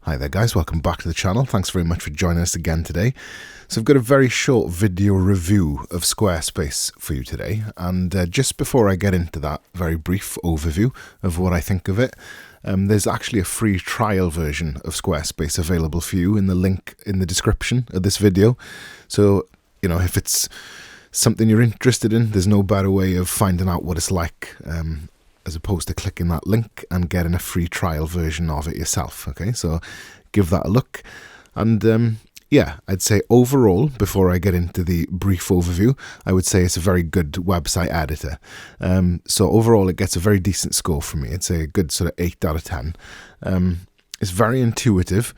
Hi there guys, welcome back to the channel. Thanks very much for joining us again today. So I've got a very short video review of Squarespace for you today, and just before I get into that very brief overview of what I think of it, there's actually a free trial version of Squarespace available for you in the link in the description of this video. So, you know, if it's something you're interested in, there's no better way of finding out what it's like as opposed to clicking that link and getting a free trial version of it yourself. Okay, so give that a look. And yeah, I'd say overall, before I get into the brief overview, I would say it's a very good website editor. So overall, it gets a very decent score from me. It's a good sort of 8 out of 10. It's very intuitive.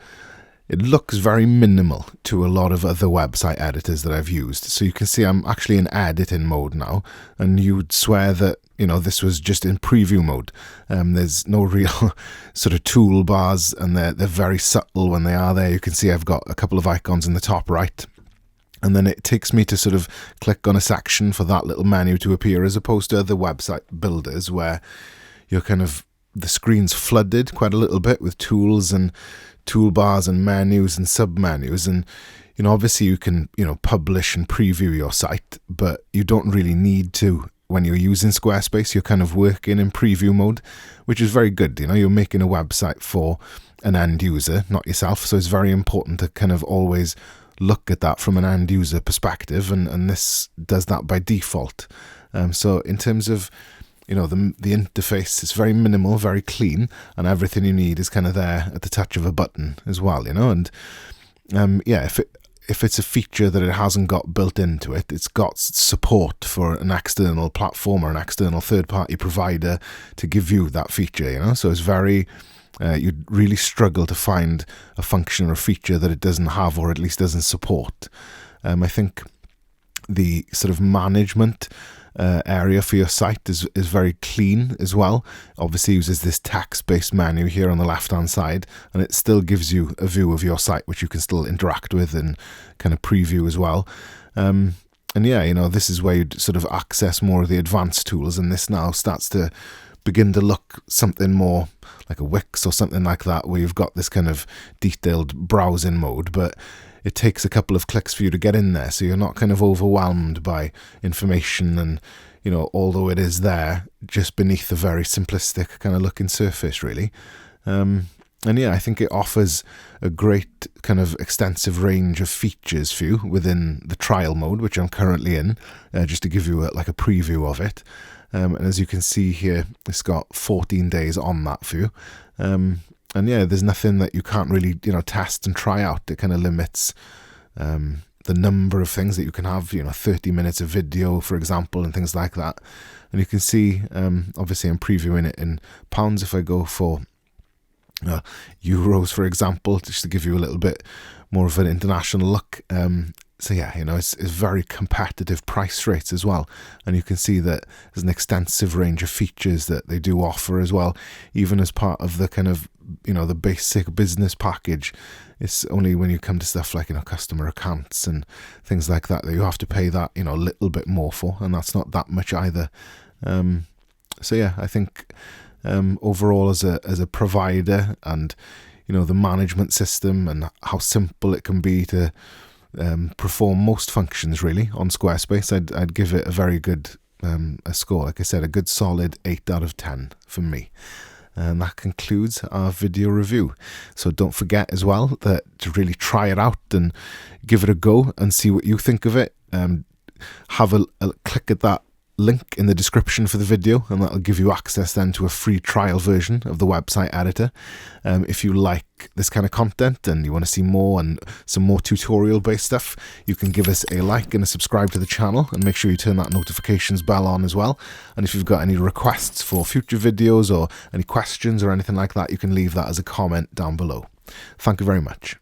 It looks very minimal to a lot of other website editors that I've used. So you can see I'm actually in editing mode now, and you would swear that, you know, this was just in preview mode. There's no real sort of toolbars, and they're very subtle when they are there. You can see I've got a couple of icons in the top right, and then it takes me to sort of click on a section for that little menu to appear, as opposed to other website builders where you're kind of, the screen's flooded quite a little bit with tools and toolbars and menus and sub-menus. And, you know, obviously you can, you know, publish and preview your site, but you don't really need to. When you're using Squarespace, you're kind of working in preview mode, which is very good. You know, you're making a website for an end user, not yourself. So it's very important to kind of always look at that from an end user perspective, and this does that by default. So in terms of, you know, the interface, it's very minimal, very clean, and everything you need is kind of there at the touch of a button as well, you know. And yeah, if it's a feature that it hasn't got built into it, it's got support for an external platform or an external third-party provider to give you that feature, you know. So it's very, you'd really struggle to find a function or a feature that it doesn't have, or at least doesn't support. I think the sort of management area for your site is very clean as well. Obviously uses this text-based menu here on the left hand side, and it still gives you a view of your site which you can still interact with and kind of preview as well. And yeah, you know, this is where you'd sort of access more of the advanced tools, and this now starts to begin to look something more like a Wix or something like that, where you've got this kind of detailed browsing mode, but it takes a couple of clicks for you to get in there, so you're not kind of overwhelmed by information, and, you know, although it is there just beneath the very simplistic kind of looking surface, really. And yeah, I think it offers a great kind of extensive range of features for you within the trial mode, which I'm currently in, just to give you like a preview of it. And as you can see here, it's got 14 days on that for you. And yeah, there's nothing that you can't really, you know, test and try out. It kind of limits the number of things that you can have, you know, 30 minutes of video, for example, and things like that. And you can see, obviously I'm previewing it in pounds. If I go for euros, for example, just to give you a little bit more of an international look. So yeah, you know, it's very competitive price rates as well. And you can see that there's an extensive range of features that they do offer as well, even as part of the kind of, you know, the basic business package. It's only when you come to stuff like, you know, customer accounts and things like that you have to pay that, you know, a little bit more for, and that's not that much either. So yeah, I think overall as a provider, and, you know, the management system and how simple it can be to perform most functions really on Squarespace, I'd give it a very good a score. Like I said, a good solid 8 out of 10 for me. And that concludes our video review. So don't forget as well that to really try it out and give it a go and see what you think of it. Have a click at that link in the description for the video, and that'll give you access then to a free trial version of the website editor. If you like this kind of content and you want to see more and some more tutorial based stuff, you can give us a like and a subscribe to the channel, and make sure you turn that notifications bell on as well. And if you've got any requests for future videos or any questions or anything like that, you can leave that as a comment down below. Thank you very much.